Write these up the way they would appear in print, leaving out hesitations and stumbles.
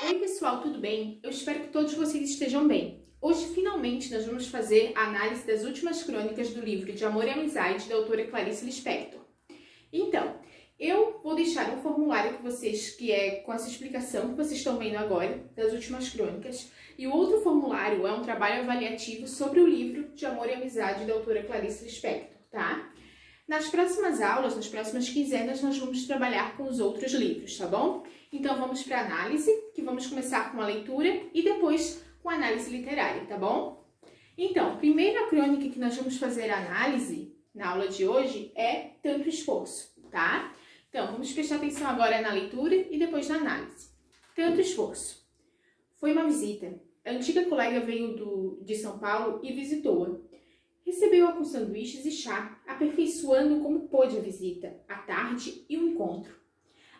Oi pessoal, tudo bem? Eu espero que todos vocês estejam bem. Hoje, finalmente, nós vamos fazer a análise das últimas crônicas do livro De Amor e Amizade, da autora Clarice Lispector. Então, eu vou deixar um formulário com vocês, que é com essa explicação que vocês estão vendo agora, das últimas crônicas, e o outro formulário é um trabalho avaliativo sobre o livro De Amor e Amizade, da autora Clarice Lispector, tá? Nas próximas aulas, nas próximas quinzenas, nós vamos trabalhar com os outros livros, tá bom? Então vamos para a análise, que vamos começar com a leitura e depois com a análise literária, tá bom? Então, primeira crônica que nós vamos fazer a análise na aula de hoje é Tanto Esforço, tá? Então, vamos prestar atenção agora na leitura e depois na análise. Tanto Esforço. Foi uma visita. A antiga colega veio de São Paulo e visitou-a. Recebeu-a com sanduíches e chá, aperfeiçoando como pôde a visita, a tarde e o encontro.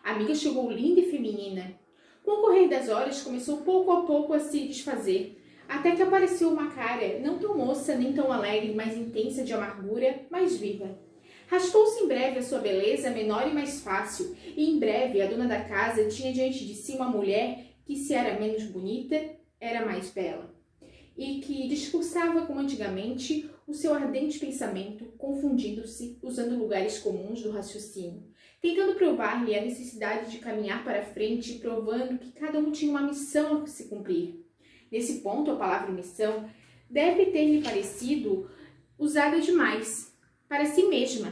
A amiga chegou linda e feminina. Com o correr das horas, começou pouco a pouco a se desfazer, até que apareceu uma cara não tão moça nem tão alegre, mais intensa de amargura, mais viva. Raspou-se em breve a sua beleza, menor e mais fácil, e em breve a dona da casa tinha diante de si uma mulher que, se era menos bonita, era mais bela, e que discursava como antigamente o seu ardente pensamento, confundindo-se, usando lugares comuns do raciocínio, tentando provar-lhe a necessidade de caminhar para frente, provando que cada um tinha uma missão a se cumprir. Nesse ponto, a palavra missão deve ter-lhe parecido usada demais, para si mesma,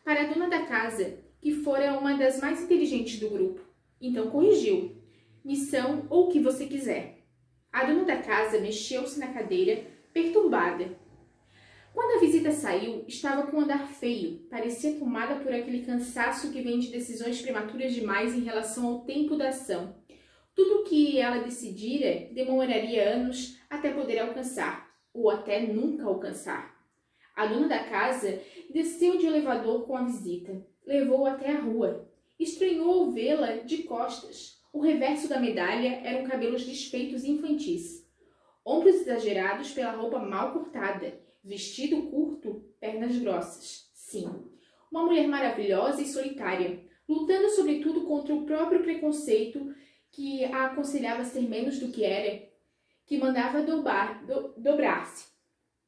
para a dona da casa, que fora uma das mais inteligentes do grupo. Então corrigiu: missão ou o que você quiser. A dona da casa mexeu-se na cadeira, perturbada. Quando a visita saiu, estava com um andar feio, parecia tomada por aquele cansaço que vem de decisões prematuras demais em relação ao tempo da ação. Tudo o que ela decidira demoraria anos até poder alcançar, ou até nunca alcançar. A dona da casa desceu de elevador com a visita, levou-a até a rua. Estranhou vê-la de costas. O reverso da medalha eram cabelos desfeitos e infantis, ombros exagerados pela roupa mal cortada, vestido curto, pernas grossas. Sim, uma mulher maravilhosa e solitária, lutando sobretudo contra o próprio preconceito que a aconselhava ser menos do que era, que mandava dobrar-se.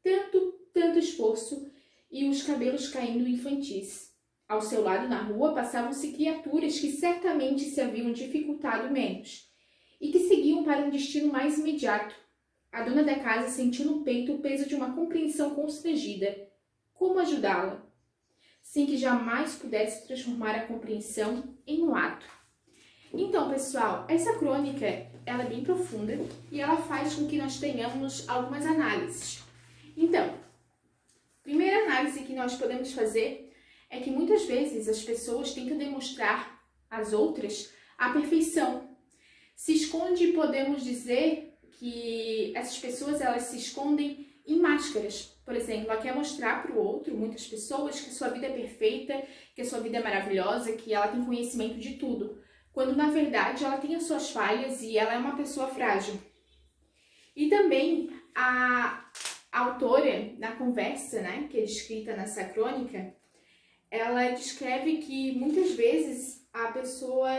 Tanto esforço e os cabelos caindo infantis. Ao seu lado na rua passavam-se criaturas que certamente se haviam dificultado menos e que seguiam para um destino mais imediato. A dona da casa sentiu no peito o peso de uma compreensão constrangida. Como ajudá-la? Sem que jamais pudesse transformar a compreensão em um ato. Então, pessoal, essa crônica ela é bem profunda e ela faz com que nós tenhamos algumas análises. Então, primeira análise que nós podemos fazer é que muitas vezes as pessoas tentam demonstrar às outras a perfeição. Se esconde, podemos dizer que essas pessoas elas se escondem em máscaras. Por exemplo, ela quer mostrar para o outro, muitas pessoas, que a sua vida é perfeita, que a sua vida é maravilhosa, que ela tem conhecimento de tudo, quando na verdade ela tem as suas falhas e ela é uma pessoa frágil. E também a autora, na conversa, que é descrita nessa crônica, ela descreve que muitas vezes a pessoa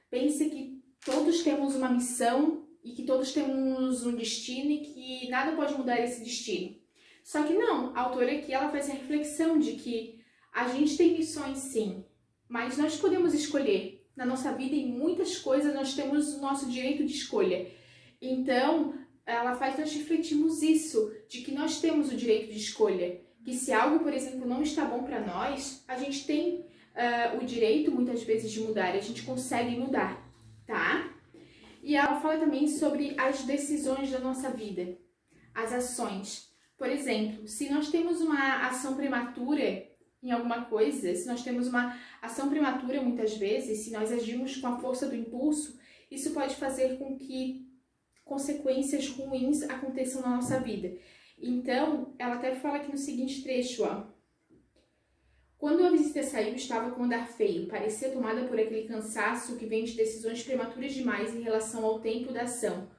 pensa que todos temos uma missão e que todos temos um destino e que nada pode mudar esse destino. Só que não, a autora aqui ela faz a reflexão de que a gente tem missões sim, mas nós podemos escolher. Na nossa vida, em muitas coisas, nós temos o nosso direito de escolha. Então, ela faz nós refletirmos isso, de que nós temos o direito de escolha. Que se algo, por exemplo, não está bom para nós, a gente tem o direito, muitas vezes, de mudar. A gente consegue mudar, tá? E ela fala também sobre as decisões da nossa vida, as ações. Por exemplo, se nós temos uma ação prematura em alguma coisa, se nós temos uma ação prematura muitas vezes, se nós agimos com a força do impulso, isso pode fazer com que consequências ruins aconteçam na nossa vida. Então, ela até fala aqui no seguinte trecho, ó. Quando a visita saiu, estava com um andar feio, parecia tomada por aquele cansaço que vem de decisões prematuras demais em relação ao tempo da ação.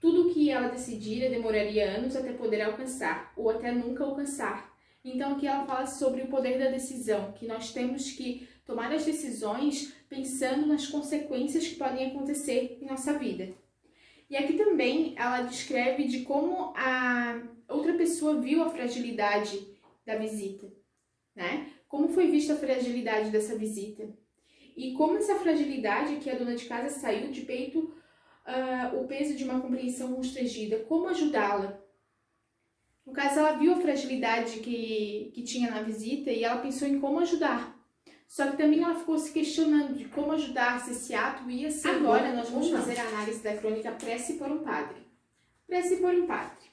Tudo o que ela decidira demoraria anos até poder alcançar, ou até nunca alcançar. Então aqui ela fala sobre o poder da decisão, que nós temos que tomar as decisões pensando nas consequências que podem acontecer em nossa vida. E aqui também ela descreve de como a outra pessoa viu a fragilidade da visita, né? Como foi vista a fragilidade dessa visita. E como essa fragilidade que a dona de casa saiu de peito o peso de uma compreensão constrangida. Como ajudá-la? No caso, ela viu a fragilidade que tinha na visita e ela pensou em como ajudar. Só que também ela ficou se questionando de como ajudar, se esse ato ia ser agora bom. Nós vamos fazer a análise da crônica Prece por um Padre. Prece por um Padre.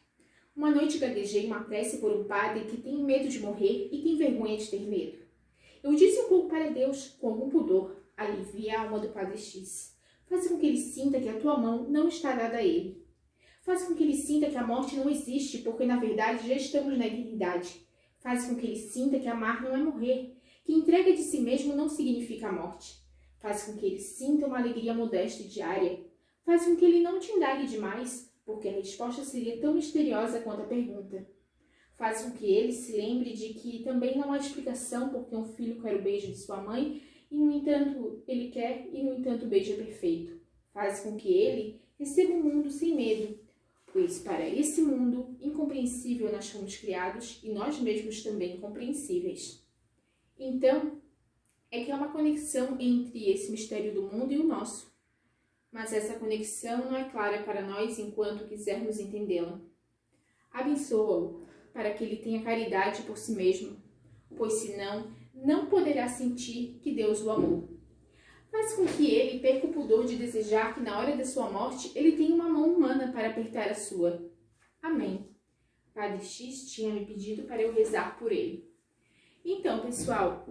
Uma noite gaguejei uma prece por um padre que tem medo de morrer e tem vergonha de ter medo. Eu disse um pouco para Deus, com algum pudor, alivia a alma do Padre X. Faz com que ele sinta que a tua mão não está dada a ele. Faz com que ele sinta que a morte não existe, porque na verdade já estamos na eternidade. Faz com que ele sinta que amar não é morrer, que entrega de si mesmo não significa a morte. Faz com que ele sinta uma alegria modesta e diária. Faz com que ele não te indague demais, porque a resposta seria tão misteriosa quanto a pergunta. Faz com que ele se lembre de que também não há explicação porque um filho quer o beijo de sua mãe e, no entanto, ele quer e, no entanto, o beijo é perfeito. Faz com que ele receba o mundo sem medo, pois para esse mundo incompreensível nós fomos criados e nós mesmos também incompreensíveis. Então, é que há uma conexão entre esse mistério do mundo e o nosso. Mas essa conexão não é clara para nós enquanto quisermos entendê-la. Abençoa-o para que ele tenha caridade por si mesmo, pois senão não poderá sentir que Deus o amou. Faz com que ele perca o pudor de desejar que na hora da sua morte ele tenha uma mão humana para apertar a sua. Amém. Padre X tinha me pedido para eu rezar por ele. Então, pessoal,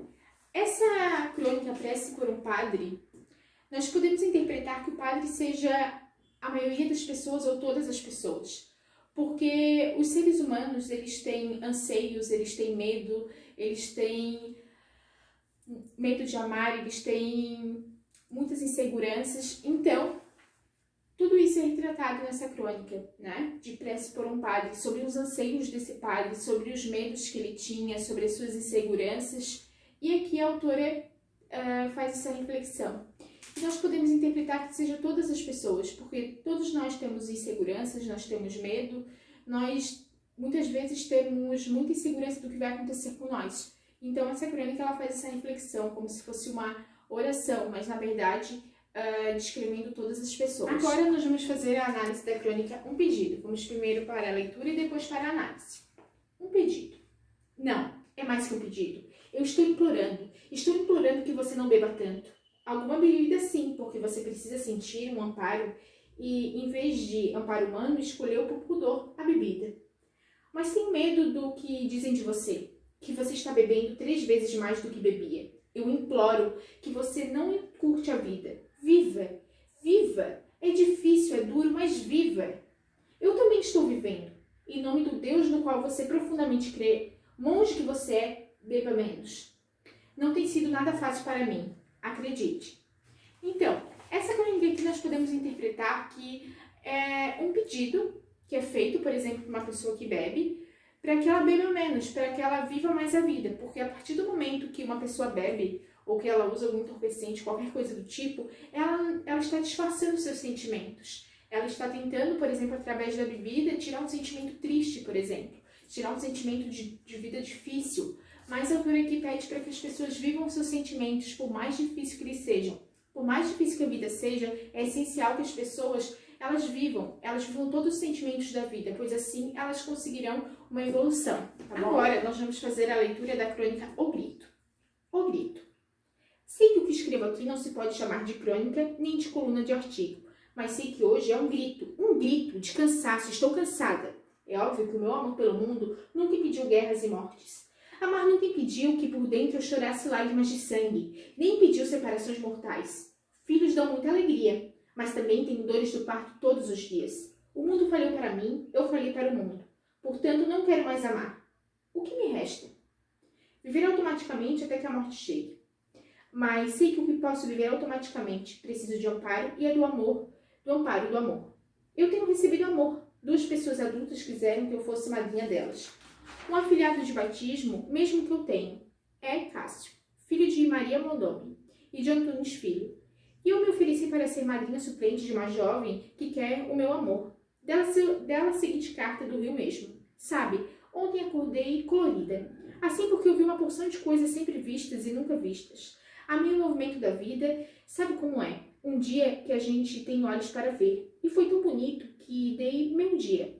essa crônica Prece por um Padre, nós podemos interpretar que o padre seja a maioria das pessoas ou todas as pessoas. Porque os seres humanos, eles têm anseios, eles têm medo de amar, eles têm muitas inseguranças. Então, tudo isso é retratado nessa crônica, né? De Prece por um Padre, sobre os anseios desse padre, sobre os medos que ele tinha, sobre as suas inseguranças. E aqui a autora faz essa reflexão. E nós podemos interpretar que seja todas as pessoas, porque todos nós temos inseguranças, nós temos medo, nós muitas vezes temos muita insegurança do que vai acontecer com nós. Então essa crônica ela faz essa reflexão como se fosse uma oração, mas na verdade descrevendo todas as pessoas. Agora nós vamos fazer a análise da crônica Um Pedido. Vamos primeiro para a leitura e depois para a análise. Um pedido. Não, é mais que um pedido. Eu estou implorando que você não beba tanto. Alguma bebida sim, porque você precisa sentir um amparo e, em vez de amparo humano, escolheu por pudor a bebida. Mas tem medo do que dizem de você, que você está bebendo 3 vezes mais do que bebia. Eu imploro que você não encurte a vida. Viva! Viva! É difícil, é duro, mas viva! Eu também estou vivendo. Em nome do Deus no qual você profundamente crê, monge que você é, beba menos. Não tem sido nada fácil para mim. Acredite. Então, essa crônica aqui nós podemos interpretar que é um pedido que é feito, por exemplo, por uma pessoa que bebe, para que ela beba menos, para que ela viva mais a vida. Porque a partir do momento que uma pessoa bebe, ou que ela usa algum entorpecente, qualquer coisa do tipo, ela está disfarçando seus sentimentos. Ela está tentando, por exemplo, através da bebida, tirar um sentimento triste, por exemplo. Tirar um sentimento de vida difícil. Mas a autora aqui pede para que as pessoas vivam seus sentimentos, por mais difícil que eles sejam. Por mais difícil que a vida seja, é essencial que as pessoas elas vivam todos os sentimentos da vida, pois assim elas conseguirão uma evolução. Tá bom? Agora nós vamos fazer a leitura da crônica O Grito. O Grito. Sei que o que escrevo aqui não se pode chamar de crônica nem de coluna de artigo, mas sei que hoje é um grito de cansaço, estou cansada. É óbvio que o meu amor pelo mundo nunca impediu guerras e mortes. Amar nunca impediu que por dentro eu chorasse lágrimas de sangue, nem impediu separações mortais. Filhos dão muita alegria, mas também tenho dores do parto todos os dias. O mundo falhou para mim, eu falhei para o mundo. Portanto, não quero mais amar. O que me resta? Viver automaticamente até que a morte chegue. Mas sei que o que posso viver automaticamente preciso de amparo e é do amor, do amparo do amor. Eu tenho recebido amor. 2 pessoas adultas quiseram que eu fosse madrinha delas. Um afilhado de batismo, mesmo que eu tenho, é Cássio, filho de Maria Mondoni e de Antunes Filho. E eu me ofereci para ser madrinha suplente de uma jovem que quer o meu amor. Dela a seguinte carta do Rio mesmo. Sabe, ontem acordei colorida. Assim porque eu vi uma porção de coisas sempre vistas e nunca vistas. Amei o movimento da vida, sabe como é? Um dia que a gente tem olhos para ver. E foi tão bonito que dei meu dia.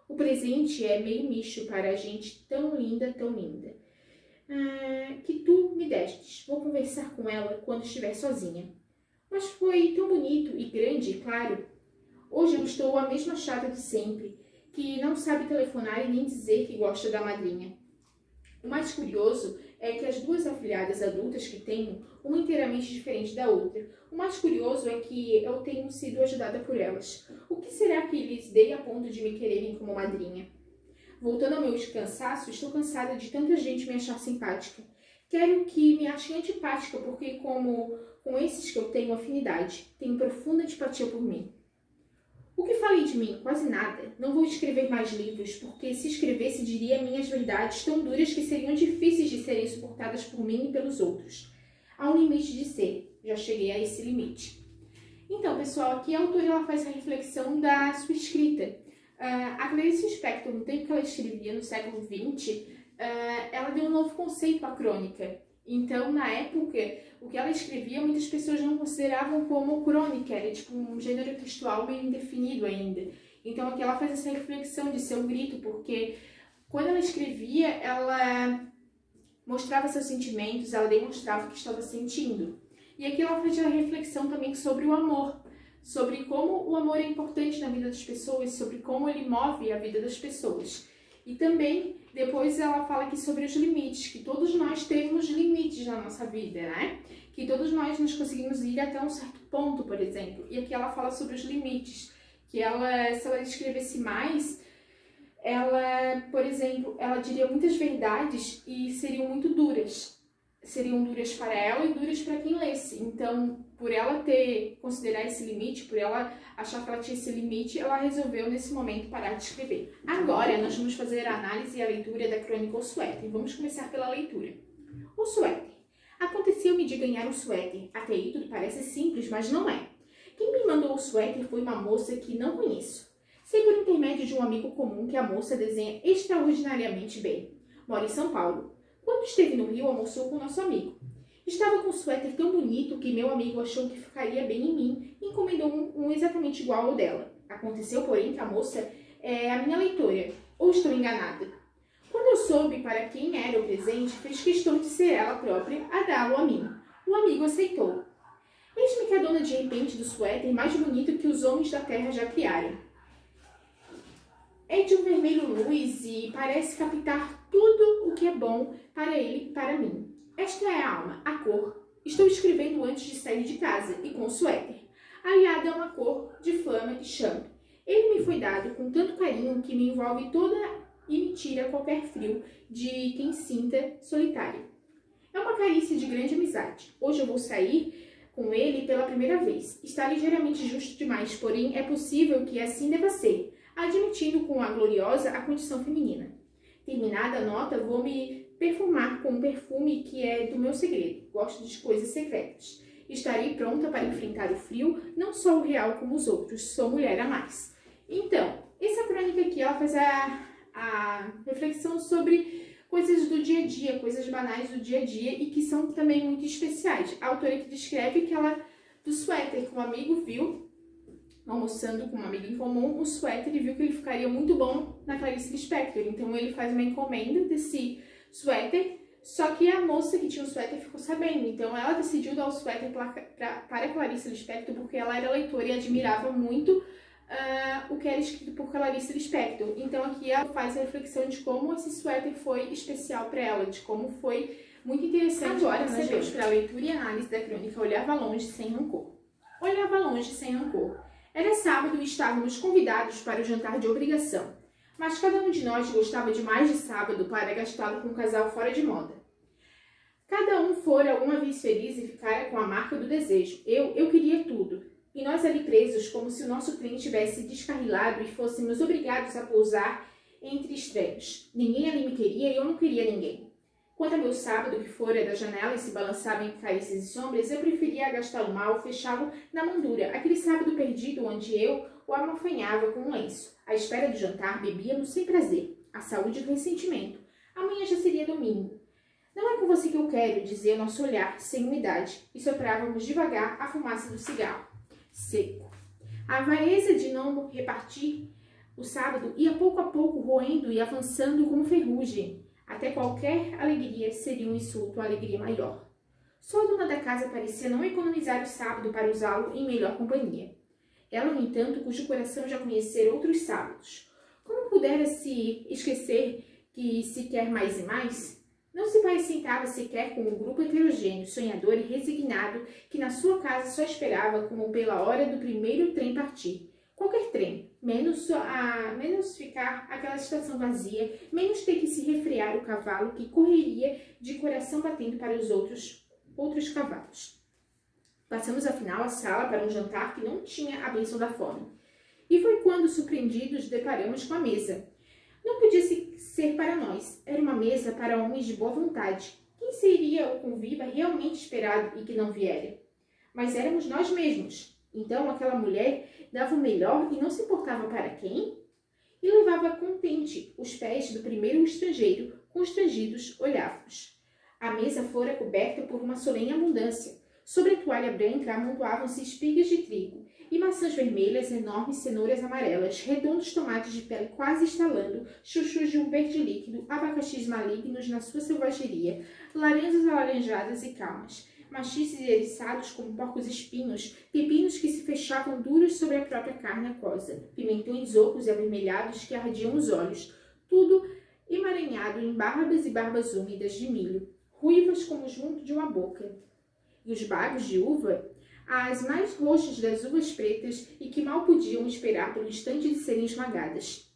O presente é meio misto para a gente tão linda, que tu me destes. Vou conversar com ela quando estiver sozinha. Mas foi tão bonito e grande e claro. Hoje eu estou a mesma chata de sempre, que não sabe telefonar e nem dizer que gosta da madrinha. O mais curioso é que as duas afilhadas adultas que tenho, uma inteiramente diferente da outra, o mais curioso é que eu tenho sido ajudada por elas. O que será que lhes dei a ponto de me quererem como madrinha? Voltando ao meu cansaço, estou cansada de tanta gente me achar simpática. Quero que me achem antipática, porque como com esses que eu tenho afinidade, tenho profunda antipatia por mim. O que falei de mim? Quase nada. Não vou escrever mais livros, porque se escrevesse diria minhas verdades tão duras que seriam difíceis de serem suportadas por mim e pelos outros. Há um limite de ser. Já cheguei a esse limite. Então, pessoal, aqui a autora ela faz a reflexão da sua escrita. A Clarice Lispector, no tempo que ela escrevia, no século XX, ela deu um novo conceito à crônica. Então, na época, o que ela escrevia, muitas pessoas não consideravam como crônica, era tipo um gênero textual meio indefinido ainda. Então, aqui ela faz essa reflexão de ser um grito, porque quando ela escrevia, ela mostrava seus sentimentos, ela demonstrava o que estava sentindo. E aqui ela faz a reflexão também sobre o amor, sobre como o amor é importante na vida das pessoas, sobre como ele move a vida das pessoas. E também, depois ela fala aqui sobre os limites, que todos nós temos limites na nossa vida, né? Que todos nós conseguimos ir até um certo ponto, por exemplo. E aqui ela fala sobre os limites, que ela, se ela escrevesse mais, ela, por exemplo, ela diria muitas verdades e seriam muito duras. Seriam duras para ela e duras para quem lesse. Então, por ela considerar esse limite, por ela achar que ela tinha esse limite, ela resolveu nesse momento parar de escrever. Agora, nós vamos fazer a análise e a leitura da crônica O Suéter. Vamos começar pela leitura. O suéter. Aconteceu-me de ganhar um suéter. Até aí tudo parece simples, mas não é. Quem me mandou o suéter foi uma moça que não conheço. Sei por intermédio de um amigo comum que a moça desenha extraordinariamente bem. Mora em São Paulo. Quando esteve no Rio, almoçou com nosso amigo. Estava com um suéter tão bonito que meu amigo achou que ficaria bem em mim e encomendou um exatamente igual ao dela. Aconteceu, porém, que a moça é a minha leitora. Ou estou enganada? Quando eu soube para quem era o presente, fez questão de ser ela própria a dá-lo a mim. O amigo aceitou. Eis-me que a dona de repente do suéter mais bonito que os homens da terra já criaram. É de um vermelho luz e parece captar tudo o que é bom para ele e para mim. Esta é a alma, a cor. Estou escrevendo antes de sair de casa e com o suéter, aliada a uma cor de flama e chama. Ele me foi dado com tanto carinho que me envolve toda e me tira qualquer frio de quem sinta solitário. É uma carícia de grande amizade. Hoje eu vou sair com ele pela primeira vez. Está ligeiramente justo demais, porém é possível que assim deva ser, admitindo com a gloriosa a condição feminina. Terminada a nota, vou me perfumar com um perfume que é do meu segredo. Gosto de coisas secretas. Estarei pronta para enfrentar o frio, não só o real como os outros. Sou mulher a mais. Então, essa crônica aqui, ela faz a reflexão sobre coisas do dia a dia, coisas banais do dia a dia e que são também muito especiais. A autora que descreve que ela, do suéter que um amigo viu, almoçando com uma amiga em comum, um suéter e viu que ele ficaria muito bom na Clarice Lispector. Então ele faz uma encomenda desse suéter, só que a moça que tinha o suéter ficou sabendo. Então ela decidiu dar o suéter para Clarice Lispector porque ela era leitora e admirava muito o que era escrito por Clarice Lispector. Então aqui ela faz a reflexão de como esse suéter foi especial para ela, de como foi muito interessante. Agora nós vamos para a leitura e análise da crônica Olhava Longe Sem Rancor. Olhava longe sem rancor. Era sábado e estávamos convidados para o jantar de obrigação, mas cada um de nós gostava demais de sábado para gastá-lo com um casal fora de moda. Cada um fora alguma vez feliz e ficara com a marca do desejo. Eu queria tudo. E nós ali presos, como se o nosso trem tivesse descarrilado e fôssemos obrigados a pousar entre estranhos. Ninguém ali me queria e eu não queria ninguém. Quanto ao meu sábado, que fora da janela e se balançava em carícias e sombras, eu preferia agastá-lo mal, fechá-lo na moldura, aquele sábado perdido onde eu o amofanhava com um lenço. À espera do jantar, bebíamos sem prazer, a saúde do ressentimento. Amanhã já seria domingo. Não é com você que eu quero, dizia nosso olhar, sem umidade, e soprávamos devagar a fumaça do cigarro. Seco. A avareza de não repartir o sábado ia pouco a pouco roendo e avançando como ferrugem. Até qualquer alegria seria um insulto à alegria maior. Só a dona da casa parecia não economizar o sábado para usá-lo em melhor companhia. Ela, no entanto, cujo coração já conhecera outros sábados. Como pudera se esquecer que se quer mais e mais? Não se pacientava sequer com um grupo heterogêneo, sonhador e resignado que na sua casa só esperava como pela hora do primeiro trem partir. Qualquer trem, menos ficar aquela estação vazia, menos ter que se refrear o cavalo que correria de coração batendo para os outros cavalos. Passamos afinal a sala para um jantar que não tinha a bênção da fome. E foi quando, surpreendidos, deparamos com a mesa. Não podia ser para nós, era uma mesa para homens de boa vontade. Quem seria o convívio realmente esperado e que não viera? Mas éramos nós mesmos. Então aquela mulher dava o melhor e não se importava para quem? E levava contente os pés do primeiro estrangeiro, constrangidos olhávamos. A mesa fora coberta por uma solene abundância. Sobre a toalha branca amontoavam-se espigas de trigo e maçãs vermelhas, enormes cenouras amarelas, redondos tomates de pele quase estalando, chuchus de um verde líquido, abacaxis malignos na sua selvageria, laranjas alaranjadas e calmas, machices eriçados como porcos espinhos, pepinos que se fechavam duros sobre a própria carne aquosa, pimentões ocos e avermelhados que ardiam os olhos, tudo emaranhado em barbas e barbas úmidas de milho, ruivas como junto de uma boca. E os bagos de uva, as mais roxas das uvas pretas e que mal podiam esperar pelo instante de serem esmagadas.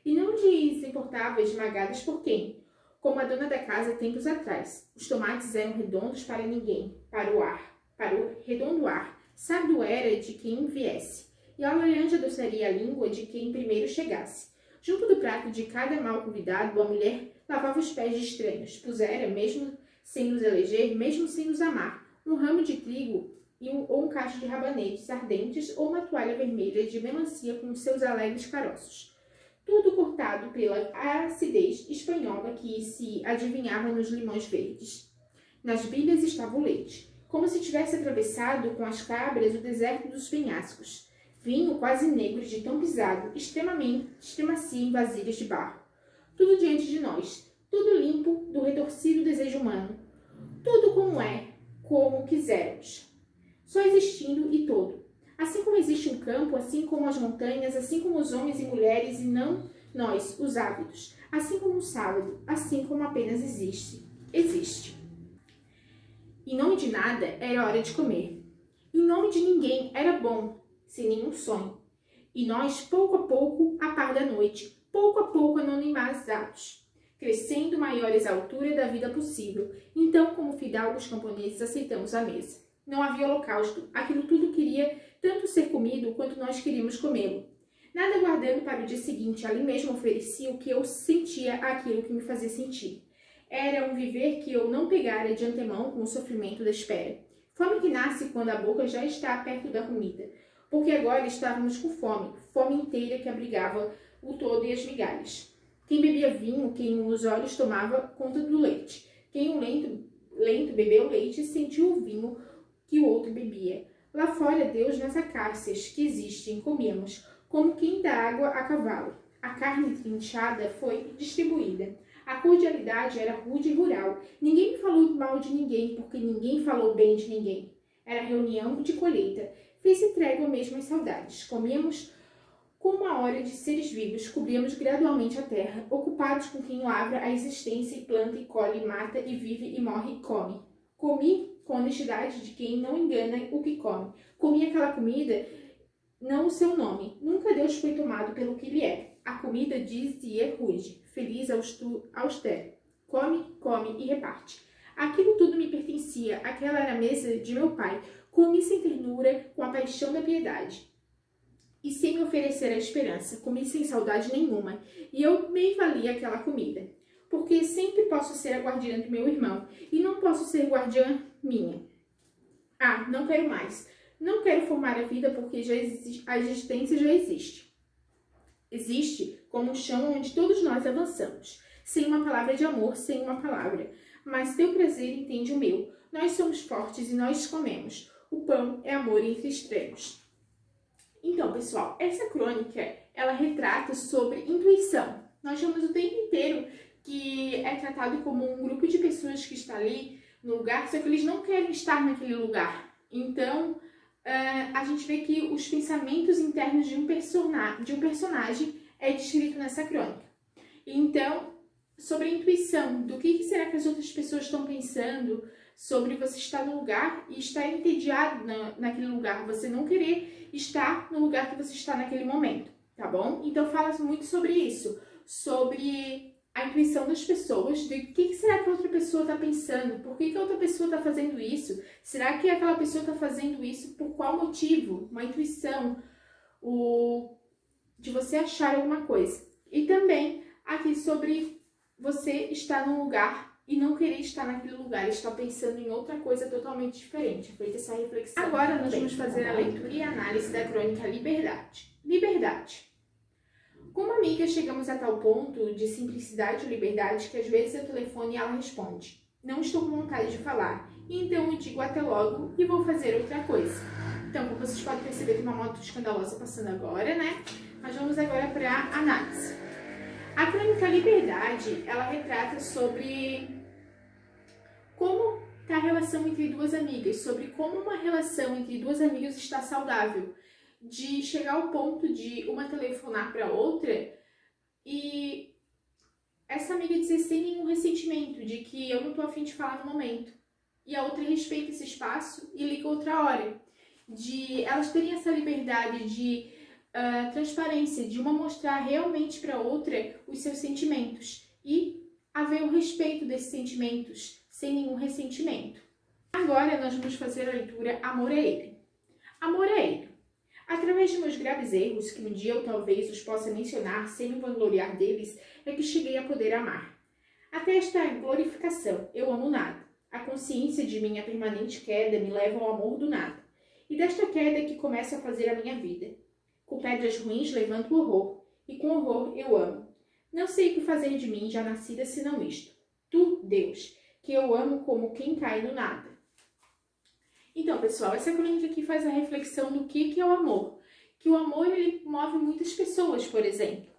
E não lhes importava esmagadas por quem? Como a dona da casa tempos atrás. Os tomates eram redondos para ninguém, para o redondo ar. Sábio era de quem viesse, e a laranja adoçaria a língua de quem primeiro chegasse. Junto do prato de cada mal convidado, a mulher lavava os pés de estranhos, pusera, mesmo sem nos eleger, mesmo sem nos amar, um ramo de trigo ou um cacho de rabanetes ardentes ou uma toalha vermelha de melancia com seus alegres caroços. Tudo cortado pela acidez espanhola que se adivinhava nos limões verdes. Nas bilhas estava o leite, como se tivesse atravessado com as cabras o deserto dos penhascos. Vinho quase negro de tão pisado, extremacia em vasilhas de barro. Tudo diante de nós, tudo limpo do retorcido desejo humano. Tudo como quisermos. Só existindo e todo. Assim como existe um campo, assim como as montanhas, assim como os homens e mulheres e não nós, os ávidos. Assim como um sábado, assim como apenas existe. Em nome de nada, era hora de comer. Em nome de ninguém, era bom, sem nenhum sonho. E nós, pouco a pouco, a par da noite, pouco a pouco anonimizados, crescendo maiores à altura da vida possível. Então, como fidalgos camponeses, aceitamos a mesa. Não havia holocausto, aquilo tudo queria tanto ser comido quanto nós queríamos comê-lo. Nada guardando para o dia seguinte, ali mesmo oferecia o que eu sentia, aquilo que me fazia sentir. Era um viver que eu não pegara de antemão com o sofrimento da espera. Fome que nasce quando a boca já está perto da comida, porque agora estávamos com fome, fome inteira que abrigava o todo e as migalhas. Quem bebia vinho, quem os olhos tomava conta do leite. Quem um lento bebeu leite sentiu o vinho que o outro bebia. Lá fora, Deus nas acácias que existem, comíamos, como quem dá água a cavalo. A carne trinchada foi distribuída. A cordialidade era rude e rural. Ninguém me falou mal de ninguém, porque ninguém falou bem de ninguém. Era reunião de colheita. Fez-se trégua mesmo às saudades. Comíamos com uma hora de seres vivos, cobríamos gradualmente a terra, ocupados com quem lavra a existência e planta e colhe, mata e vive e morre e come. Comi com a honestidade de quem não engana o que come. Comi aquela comida, não o seu nome. Nunca Deus foi tomado pelo que ele é. A comida dizia rude, feliz, austero. Come, come e reparte. Aquilo tudo me pertencia, aquela era a mesa de meu pai. Comi sem ternura, com a paixão da piedade. E sem me oferecer a esperança, comi sem saudade nenhuma, e eu bem valia aquela comida. porque sempre posso ser a guardiã de meu irmão e não posso ser guardiã minha. Ah, não quero mais. Não quero formar a vida porque a existência já existe. Existe como um chão onde todos nós avançamos, sem uma palavra de amor, sem uma palavra. Mas teu prazer entende o meu. Nós somos fortes e nós comemos. O pão é amor entre extremos. Então, pessoal, essa crônica, ela retrata sobre intuição. Nós vemos o tempo inteiro que é tratado como um grupo de pessoas que está ali no lugar, só que eles não querem estar naquele lugar. Então, a gente vê que os pensamentos internos de um personagem é descrito nessa crônica. Então, sobre a intuição, do que será que as outras pessoas estão pensando, sobre você estar no lugar e estar entediado naquele lugar, você não querer estar no lugar que você está naquele momento, tá bom? Então fala muito sobre isso, sobre a intuição das pessoas, de o que será que a outra pessoa está pensando, por que a outra pessoa está fazendo isso, será que aquela pessoa está fazendo isso por qual motivo, uma intuição, de você achar alguma coisa. E também aqui sobre você estar num lugar e não querer estar naquele lugar, estar pensando em outra coisa totalmente diferente. Feita essa reflexão. Agora nós vamos fazer a leitura e análise da crônica Liberdade. Liberdade. Como amiga, chegamos a tal ponto de simplicidade ou liberdade que às vezes eu telefono e ela responde: não estou com vontade de falar, e então eu digo até logo e vou fazer outra coisa. Então, como vocês podem perceber, tem uma moto escandalosa passando agora, né? Mas vamos agora para a análise. A crônica Liberdade, ela retrata sobre como está a relação entre duas amigas, sobre como uma relação entre duas amigas está saudável, de chegar ao ponto de uma telefonar para outra e essa amiga dizer sem nenhum ressentimento, de que eu não estou a fim de falar no momento, e a outra respeita esse espaço e liga outra hora, de elas terem essa liberdade de transparência, de uma mostrar realmente para outra os seus sentimentos e haver o respeito desses sentimentos sem nenhum ressentimento. Agora nós vamos fazer a leitura Amor é Ele. Amor é Ele. Através de meus graves erros, que um dia eu talvez os possa mencionar sem me vangloriar deles, é que cheguei a poder amar. Até esta glorificação, eu amo nada. A consciência de minha permanente queda me leva ao amor do nada. E desta queda que começa a fazer a minha vida. Com pedras ruins levanto o horror, e com horror eu amo. Não sei o que fazer de mim, já nascida, senão isto. Tu, Deus, que eu amo como quem cai no nada. Então, pessoal, essa crônica aqui faz a reflexão do que é o amor. Que o amor, ele move muitas pessoas, por exemplo.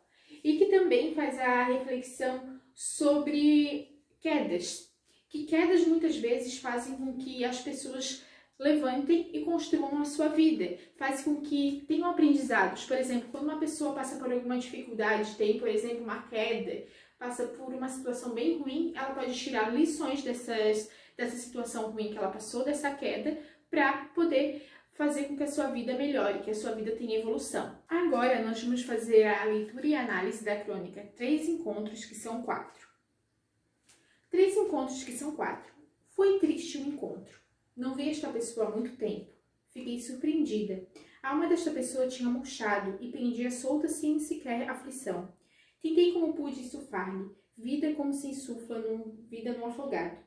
E que também faz a reflexão sobre quedas. Que quedas muitas vezes fazem com que as pessoas levantem e construam a sua vida, faz com que tenham aprendizados. Por exemplo, quando uma pessoa passa por alguma dificuldade, tem, por exemplo, uma queda, passa por uma situação bem ruim, ela pode tirar lições dessa situação ruim que ela passou, dessa queda, para poder fazer com que a sua vida melhore, que a sua vida tenha evolução. Agora nós vamos fazer a leitura e análise da crônica 3 encontros que são 4. 3 encontros que são 4. Foi triste o encontro. Não vi esta pessoa há muito tempo. Fiquei surpreendida. A alma desta pessoa tinha murchado e pendia solta sem sequer aflição. Tentei como pude insuflar-lhe, vida como se insufla vida num afogado.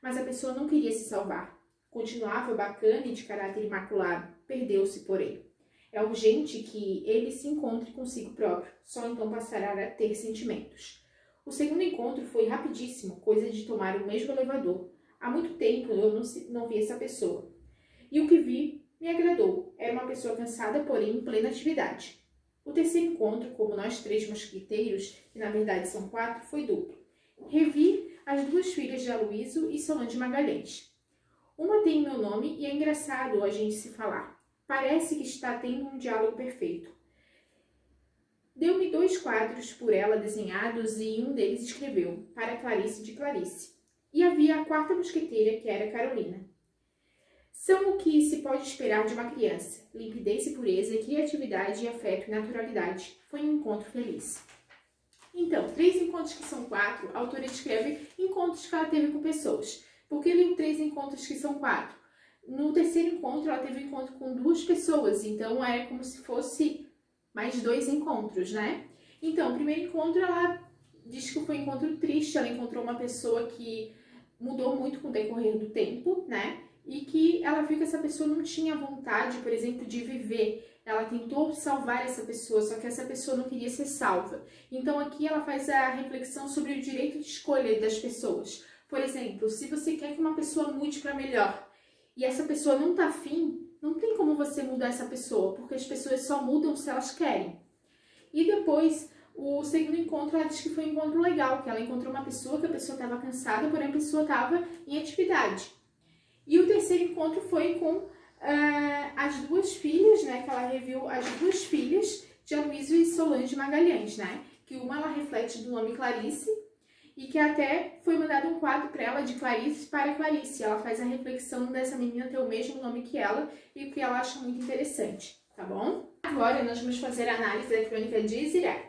Mas a pessoa não queria se salvar. Continuava bacana e de caráter imaculado. Perdeu-se, porém. É urgente que ele se encontre consigo próprio. Só então passará a ter sentimentos. O segundo encontro foi rapidíssimo, coisa de tomar o mesmo elevador. Há muito tempo eu não vi essa pessoa. E o que vi me agradou. Era uma pessoa cansada, porém em plena atividade. O terceiro encontro, como nós 3 mosquiteiros, que na verdade são 4, foi duplo. Revi as 2 filhas de Aloísio e Solange Magalhães. Uma tem meu nome e é engraçado a gente se falar. Parece que está tendo um diálogo perfeito. Deu-me 2 quadros por ela desenhados e um deles escreveu, para Clarice de Clarice. E havia a 4ª mosquiteira, que era Carolina. São o que se pode esperar de uma criança. Limpidez e pureza, criatividade e afeto e naturalidade. Foi um encontro feliz. Então, 3 encontros que são 4, a autora descreve encontros que ela teve com pessoas. Por que eu 3 encontros que são 4? No terceiro encontro, ela teve um encontro com 2 pessoas, então era como se fosse mais 2 encontros, né? Então, o primeiro encontro, ela diz que foi um encontro triste. Ela encontrou uma pessoa que mudou muito com o decorrer do tempo, né? E que ela viu que essa pessoa não tinha vontade, por exemplo, de viver. Ela tentou salvar essa pessoa, só que essa pessoa não queria ser salva. Então aqui ela faz a reflexão sobre o direito de escolha das pessoas. Por exemplo, se você quer que uma pessoa mude para melhor e essa pessoa não tá afim, não tem como você mudar essa pessoa, porque as pessoas só mudam se elas querem. E depois, o segundo encontro, ela diz que foi um encontro legal, que ela encontrou uma pessoa, que a pessoa estava cansada, porém a pessoa estava em atividade. E o terceiro encontro foi com as duas filhas, né, que ela reviu as duas filhas de Aloysio e Solange Magalhães, né, que uma ela reflete do nome Clarice, e que até foi mandado um quadro para ela de Clarice para Clarice. Ela faz a reflexão dessa menina ter o mesmo nome que ela e o que ela acha muito interessante, tá bom? Agora nós vamos fazer a análise da crônica de Zirá.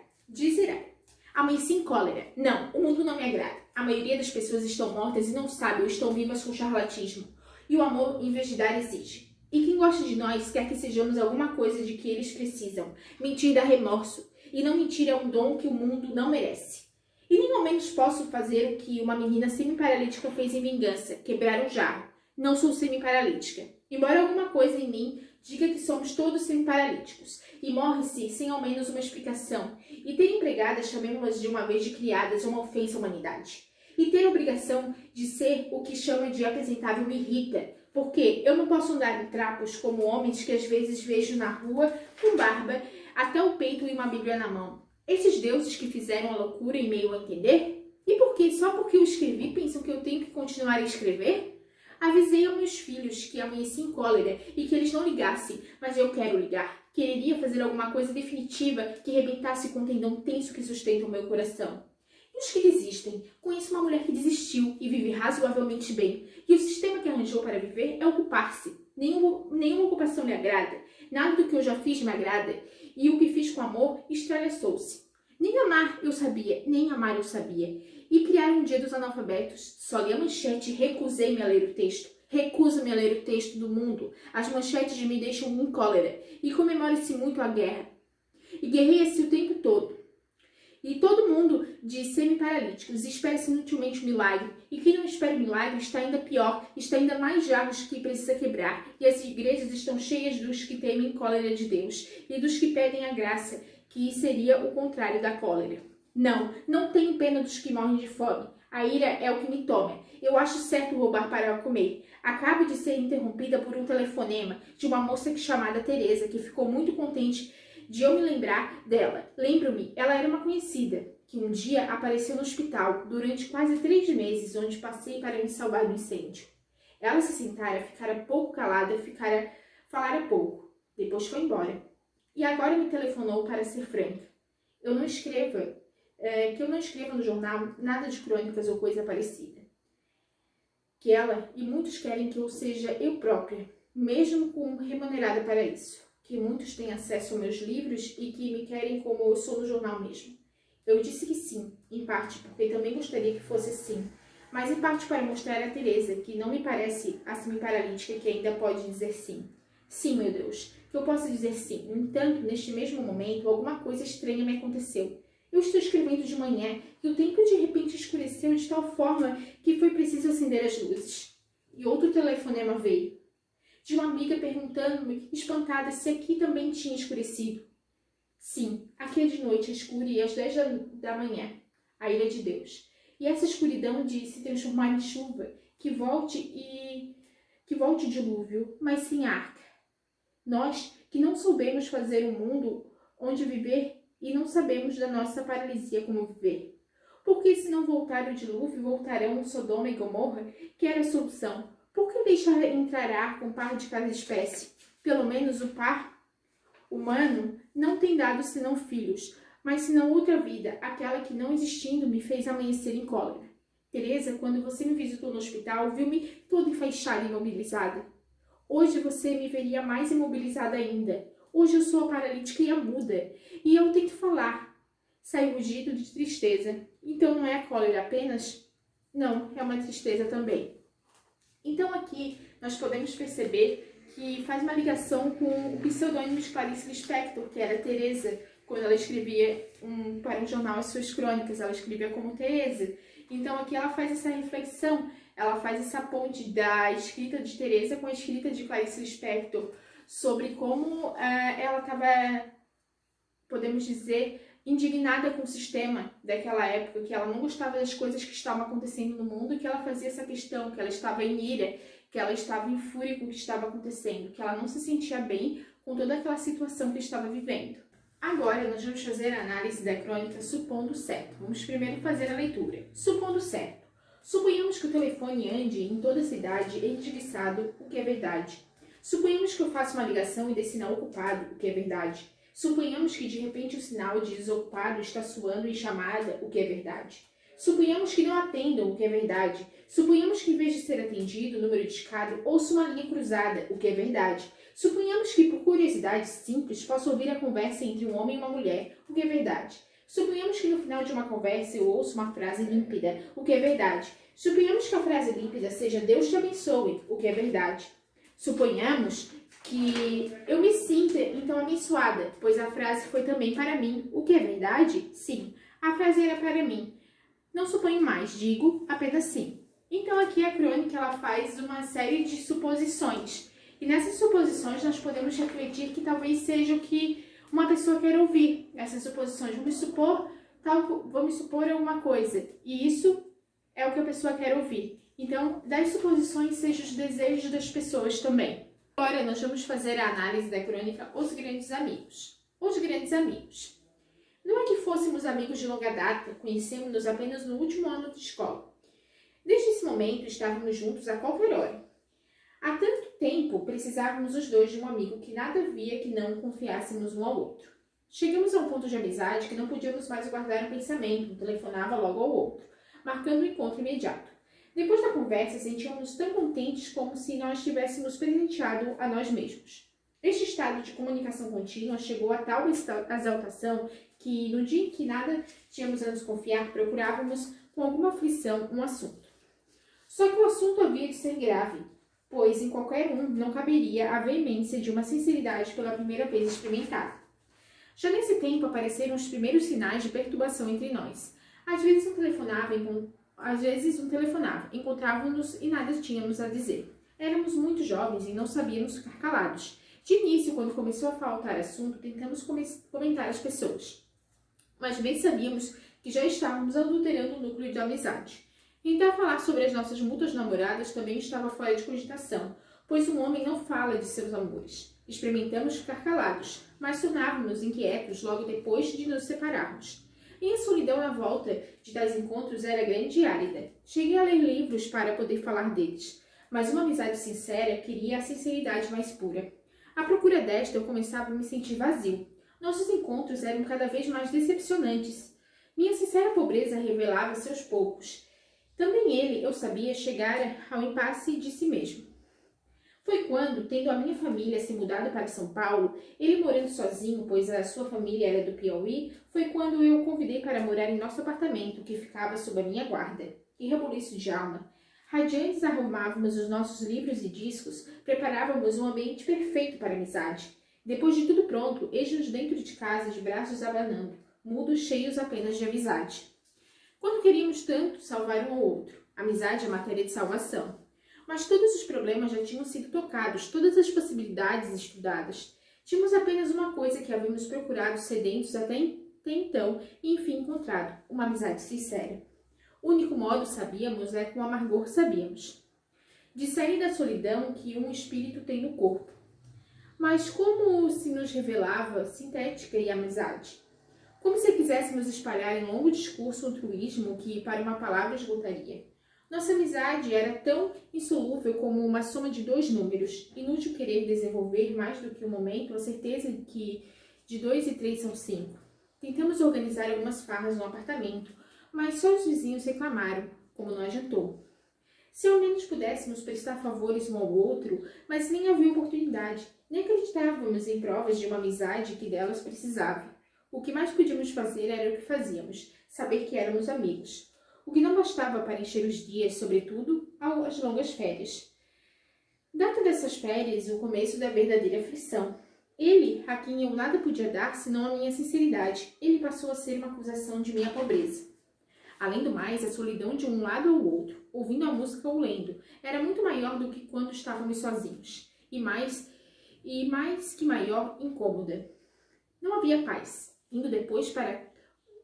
Amanheci em cólera. Não, o mundo não me agrada. A maioria das pessoas estão mortas e não sabe ou estão vivas com charlatismo. E o amor, em vez de dar, exige. E quem gosta de nós quer que sejamos alguma coisa de que eles precisam. Mentir dá remorso. E não mentir é um dom que o mundo não merece. E nem ao menos posso fazer o que uma menina semi-paralítica fez em vingança, quebrar um jarro. Não sou semi-paralítica. Embora alguma coisa em mim diga que somos todos semi-paralíticos. E morre-se sem ao menos uma explicação. E ter empregadas, chamemos-las de uma vez de criadas, é uma ofensa à humanidade. E ter a obrigação de ser o que chama de apresentável me irrita. Porque eu não posso andar em trapos como homens que às vezes vejo na rua com barba até o peito e uma bíblia na mão. Esses deuses que fizeram a loucura em meio a entender? E por que, só porque eu escrevi, pensam que eu tenho que continuar a escrever? Avisei aos meus filhos que amanheci em cólera e que eles não ligassem, mas eu quero ligar. Quereria fazer alguma coisa definitiva que rebentasse com o tendão tenso que sustenta o meu coração. E os que desistem? Conheço uma mulher que desistiu e vive razoavelmente bem. E o sistema que arranjou para viver é ocupar-se. Nenhuma ocupação lhe agrada. Nada do que eu já fiz me agrada. E o que fiz com amor estralhaçou-se. Nem amar eu sabia, nem amar eu sabia. E criar um dia dos analfabetos. Só li a manchete e recusei-me a ler o texto. Recuso-me a ler o texto do mundo. As manchetes me deixam em cólera. E comemora-se muito a guerra. E guerreia-se o tempo todo. E todo mundo de semi-paralíticos espera-se inutilmente um milagre. E quem não espera o milagre está ainda pior, está ainda mais jarros que precisa quebrar. E as igrejas estão cheias dos que temem cólera de Deus e dos que pedem a graça, que seria o contrário da cólera. Não tenho pena dos que morrem de fome. A ira é o que me toma. Eu acho certo roubar para comer. Acabo de ser interrompida por um telefonema de uma moça chamada Teresa, que ficou muito contente de eu me lembrar dela. Lembro-me, ela era uma conhecida, que um dia apareceu no hospital durante quase 3 meses, onde passei para me salvar do incêndio. Ela se sentara, ficara pouco calada, falara pouco. Depois foi embora. E agora me telefonou para ser franca. Que eu não escreva no jornal nada de crônicas ou coisa parecida. Que ela e muitos querem que eu seja eu própria, mesmo com remunerada para isso. Que muitos têm acesso aos meus livros e que me querem como eu sou no jornal mesmo. Eu disse que sim, em parte porque também gostaria que fosse assim, mas em parte para mostrar a Teresa que não me parece a semi-paralítica que ainda pode dizer sim. Sim, meu Deus, que eu posso dizer sim. No entanto, neste mesmo momento, alguma coisa estranha me aconteceu. Eu estou escrevendo de manhã e o tempo de repente escureceu de tal forma que foi preciso acender as luzes. E outro telefonema veio. De uma amiga perguntando-me, espantada, se aqui também tinha escurecido. Sim, aqui é de noite, escuro e às 10 da manhã, a ira de Deus. E essa escuridão de se transformar em chuva, que volte dilúvio, mas sem arca. Nós que não soubemos fazer um mundo onde viver e não sabemos da nossa paralisia como viver. Porque se não voltar o dilúvio, voltarão Sodoma e Gomorra, que era a solução. Por que deixar entrar ar com par de cada espécie? Pelo menos o par humano não tem dado senão filhos, mas senão outra vida, aquela que não existindo me fez amanhecer em cólera. Teresa, quando você me visitou no hospital, viu-me toda enfaixada e imobilizada. Hoje você me veria mais imobilizada ainda. Hoje eu sou a paralítica e a muda, e eu tento falar. Sai rugido de tristeza. Então não é a cólera apenas? Não, é uma tristeza também. Então aqui nós podemos perceber que faz uma ligação com o pseudônimo de Clarice Lispector, que era Teresa, quando ela escrevia para um jornal as suas crônicas, ela escrevia como Teresa. Então aqui ela faz essa reflexão, ela faz essa ponte da escrita de Teresa com a escrita de Clarice Lispector, sobre como ela estava, podemos dizer, indignada com o sistema daquela época, que ela não gostava das coisas que estavam acontecendo no mundo, e que ela fazia essa questão, que ela estava em ira, que ela estava em fúria com o que estava acontecendo, que ela não se sentia bem com toda aquela situação que estava vivendo. Agora nós vamos fazer a análise da crônica supondo certo. Vamos primeiro fazer a leitura. Supondo certo. Suponhamos que o telefone ande em toda a cidade endereçado, o que é verdade. Suponhamos que eu faça uma ligação e dê sinal ocupado, o que é verdade. Suponhamos que de repente o sinal de desocupado está soando em chamada, o que é verdade. Suponhamos que não atendam, o que é verdade. Suponhamos que em vez de ser atendido o número discado, ouça uma linha cruzada, o que é verdade. Suponhamos que por curiosidade simples possa ouvir a conversa entre um homem e uma mulher, o que é verdade. Suponhamos que no final de uma conversa eu ouço uma frase límpida, o que é verdade. Suponhamos que a frase límpida seja Deus te abençoe, o que é verdade. Suponhamos que eu me sinta então abençoada, pois a frase foi também para mim, o que é verdade? Sim, a frase era para mim. Não suponho mais, digo apenas sim. Então aqui a crônica ela faz uma série de suposições. E nessas suposições nós podemos refletir que talvez seja o que uma pessoa quer ouvir. Essas suposições, vamos supor alguma coisa. E isso é o que a pessoa quer ouvir. Então, das suposições sejam os desejos das pessoas também. Agora nós vamos fazer a análise da crônica Os Grandes Amigos. Os Grandes Amigos. Não é que fôssemos amigos de longa data, conhecemos-nos apenas no último ano de escola. Desde esse momento estávamos juntos a qualquer hora. Há tanto tempo precisávamos os dois de um amigo que nada havia que não confiássemos um ao outro. Chegamos a um ponto de amizade que não podíamos mais guardar um pensamento, telefonava logo ao outro, marcando um encontro imediato. Depois da conversa, sentíamos tão contentes como se nós tivéssemos presenteado a nós mesmos. Este estado de comunicação contínua chegou a tal exaltação que, no dia em que nada tínhamos a nos confiar, procurávamos com alguma aflição um assunto. Só que o assunto havia de ser grave, pois em qualquer um não caberia a veemência de uma sinceridade pela primeira vez experimentada. Já nesse tempo apareceram os primeiros sinais de perturbação entre nós. Às vezes um telefonava, encontrávamos-nos e nada tínhamos a dizer. Éramos muito jovens e não sabíamos ficar calados. De início, quando começou a faltar assunto, tentamos comentar as pessoas. Mas bem sabíamos que já estávamos adulterando o núcleo de amizade. Então, falar sobre as nossas mútuas namoradas também estava fora de cogitação, pois um homem não fala de seus amores. Experimentamos ficar calados, mas tornávamos-nos inquietos logo depois de nos separarmos. E a solidão à volta de tais encontros era grande e árida. Cheguei a ler livros para poder falar deles, mas uma amizade sincera queria a sinceridade mais pura. À procura desta, eu começava a me sentir vazio. Nossos encontros eram cada vez mais decepcionantes. Minha sincera pobreza revelava-se aos poucos. Também ele, eu sabia, chegara ao impasse de si mesmo. Foi quando, tendo a minha família se mudado para São Paulo, ele morando sozinho, pois a sua família era do Piauí, foi quando eu o convidei para morar em nosso apartamento, que ficava sob a minha guarda. Que rebuliço de alma! Radiantes arrumávamos os nossos livros e discos, preparávamos um ambiente perfeito para a amizade. Depois de tudo pronto, eis-nos dentro de casa, de braços abanando, mudos, cheios apenas de amizade. Quando queríamos tanto salvar um ao outro, amizade é matéria de salvação. Mas todos os problemas já tinham sido tocados, todas as possibilidades estudadas. Tínhamos apenas uma coisa que havíamos procurado sedentos até então e enfim encontrado, uma amizade sincera. O único modo, sabíamos, é com amargor sabíamos. Disserem da solidão que um espírito tem no corpo. Mas como se nos revelava sintética e amizade? Como se quiséssemos espalhar em longo discurso um truísmo que para uma palavra esgotaria. Nossa amizade era tão insolúvel como uma soma de dois números. Inútil querer desenvolver mais do que um momento a certeza de que de 2 e 3 são 5. Tentamos organizar algumas farras no apartamento, mas só os vizinhos reclamaram, como não adiantou. Se ao menos pudéssemos prestar favores um ao outro, mas nem havia oportunidade, nem acreditávamos em provas de uma amizade que delas precisava. O que mais podíamos fazer era o que fazíamos, saber que éramos amigos. O que não bastava para encher os dias, sobretudo, as longas férias. Data dessas férias, o começo da verdadeira aflição. Ele, a quem eu nada podia dar senão a minha sinceridade, ele passou a ser uma acusação de minha pobreza. Além do mais, a solidão de um lado ao outro, ouvindo a música ou lendo, era muito maior do que quando estávamos sozinhos, e mais que maior, incômoda. Não havia paz, indo depois para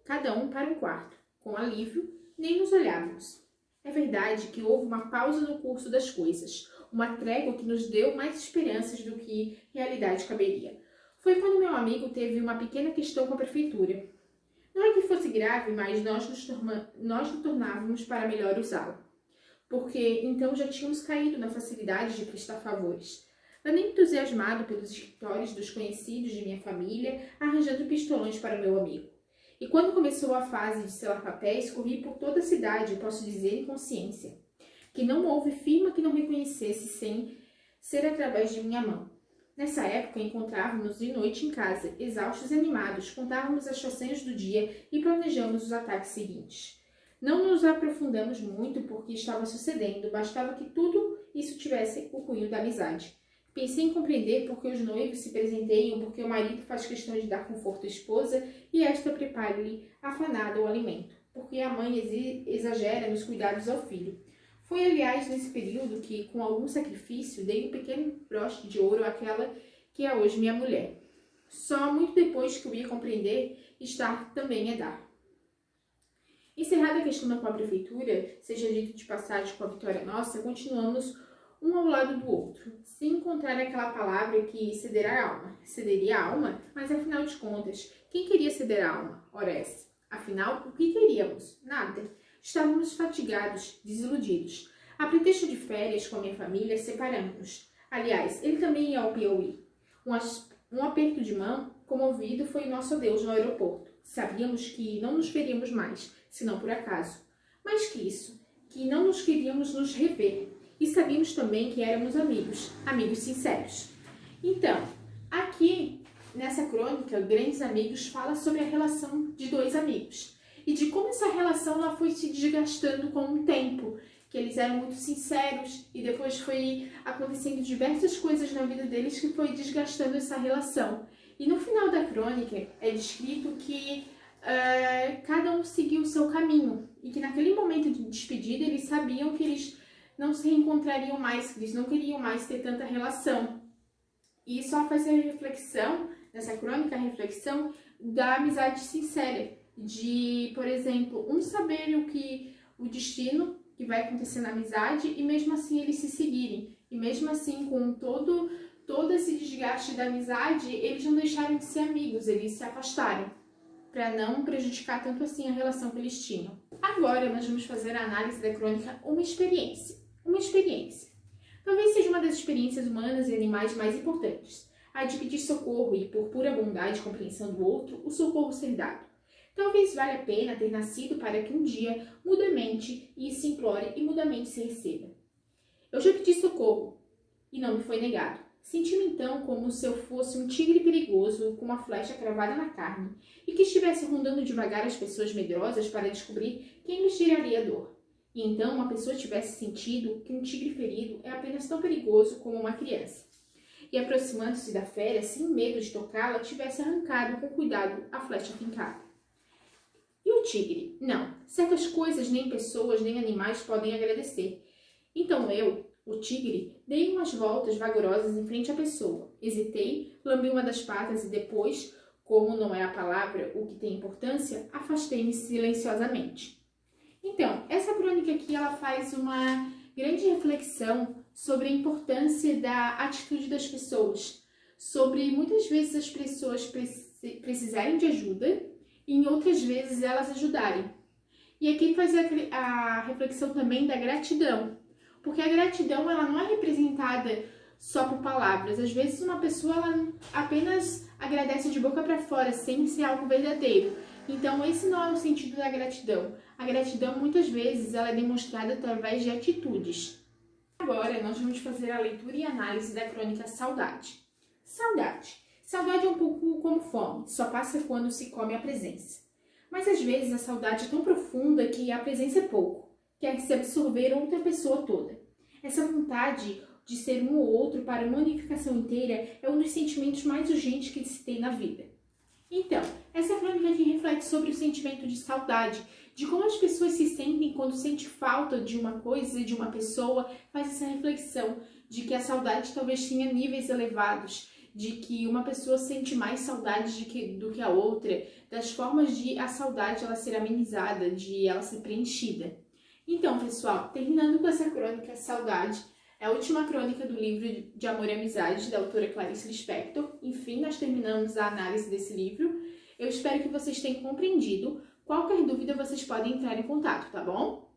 cada um para um quarto, com alívio, nem nos olhávamos. É verdade que houve uma pausa no curso das coisas, uma trégua que nos deu mais esperanças do que realidade caberia. Foi quando meu amigo teve uma pequena questão com a prefeitura. Não é que fosse grave, mas nós nos tornávamos para melhor usá-la, porque então já tínhamos caído na facilidade de prestar favores. Andei entusiasmado pelos escritórios dos conhecidos de minha família, arranjando pistolões para meu amigo. E quando começou a fase de selar papéis, corri por toda a cidade, posso dizer em consciência, que não houve firma que não reconhecesse sem ser através de minha mão. Nessa época, encontrávamos de noite em casa, exaustos e animados, contávamos as façanhas do dia e planejamos os ataques seguintes. Não nos aprofundamos muito porque estava sucedendo, bastava que tudo isso tivesse o cunho da amizade. Pensei em compreender por que os noivos se presenteiam, porque o marido faz questão de dar conforto à esposa e esta prepara-lhe afanada o alimento, porque a mãe exagera nos cuidados ao filho. Foi, aliás, nesse período que, com algum sacrifício, dei um pequeno broche de ouro àquela que é hoje minha mulher. Só muito depois que eu ia compreender, estar também é dar. Encerrada a questão com a prefeitura, seja dito de passagem com a vitória nossa, continuamos um ao lado do outro, sem encontrar aquela palavra que cederá a alma. Cederia a alma? Mas afinal de contas, quem queria ceder a alma? Ora essa. Afinal, o que queríamos? Nada. Estávamos fatigados, desiludidos. A pretexto de férias com a minha família, separamos-nos. Aliás, ele também ia ao Piauí. Um aperto de mão, comovido, foi nosso adeus no aeroporto. Sabíamos que não nos veríamos mais, senão por acaso. Mais que isso, que não nos queríamos nos rever. E sabíamos também que éramos amigos, amigos sinceros. Então, aqui nessa crônica, Grandes Amigos fala sobre a relação de dois amigos e de como essa relação ela foi se desgastando com o tempo, que eles eram muito sinceros e depois foi acontecendo diversas coisas na vida deles que foi desgastando essa relação. E no final da crônica é descrito que cada um seguiu o seu caminho e que naquele momento de despedida eles sabiam que eles não se reencontrariam mais, que eles não queriam mais ter tanta relação. E só faz a reflexão, nessa crônica, a reflexão da amizade sincera, de, por exemplo, um saber o destino que vai acontecer na amizade e mesmo assim eles se seguirem. E mesmo assim, com todo esse desgaste da amizade, eles não deixaram de ser amigos, eles se afastaram, para não prejudicar tanto assim a relação que eles tinham. Agora nós vamos fazer a análise da crônica Uma Experiência. Uma experiência. Talvez seja uma das experiências humanas e animais mais importantes. A de pedir socorro e, por pura bondade e compreensão do outro, o socorro ser dado. Talvez valha a pena ter nascido para que um dia, mudamente, se implore e mudamente se receba. Eu já pedi socorro e não me foi negado. Senti-me então como se eu fosse um tigre perigoso com uma flecha cravada na carne e que estivesse rondando devagar as pessoas medrosas para descobrir quem lhes tiraria a dor. E então uma pessoa tivesse sentido que um tigre ferido é apenas tão perigoso como uma criança. E aproximando-se da fera, sem medo de tocá-la, tivesse arrancado com cuidado a flecha fincada. E o tigre? Não, certas coisas nem pessoas nem animais podem agradecer. Então eu, o tigre, dei umas voltas vagarosas em frente à pessoa. Hesitei, lambi uma das patas e depois, como não é a palavra o que tem importância, afastei-me silenciosamente. Então, essa crônica aqui ela faz uma grande reflexão sobre a importância da atitude das pessoas, sobre muitas vezes as pessoas precisarem de ajuda e em outras vezes elas ajudarem. E aqui faz a reflexão também da gratidão, porque a gratidão ela não é representada só por palavras. Às vezes uma pessoa ela apenas agradece de boca para fora, sem ser algo verdadeiro. Então esse não é o sentido da gratidão. A gratidão muitas vezes ela é demonstrada através de atitudes. Agora nós vamos fazer a leitura e análise da crônica Saudade. Saudade. Saudade é um pouco como fome, só passa quando se come a presença. Mas às vezes a saudade é tão profunda que a presença é pouco, quer se absorver outra pessoa toda. Essa vontade de ser um ou outro para uma unificação inteira é um dos sentimentos mais urgentes que se tem na vida. Então, essa crônica aqui reflete sobre o sentimento de saudade, de como as pessoas se sentem quando sente falta de uma coisa, de uma pessoa, faz essa reflexão de que a saudade talvez tenha níveis elevados, de que uma pessoa sente mais saudade do que a outra, das formas de a saudade ela ser amenizada, de ela ser preenchida. Então, pessoal, terminando com essa crônica Saudade, é a última crônica do livro de Amor e Amizade, da autora Clarice Lispector. Enfim, nós terminamos a análise desse livro. Eu espero que vocês tenham compreendido. Qualquer dúvida, vocês podem entrar em contato, tá bom?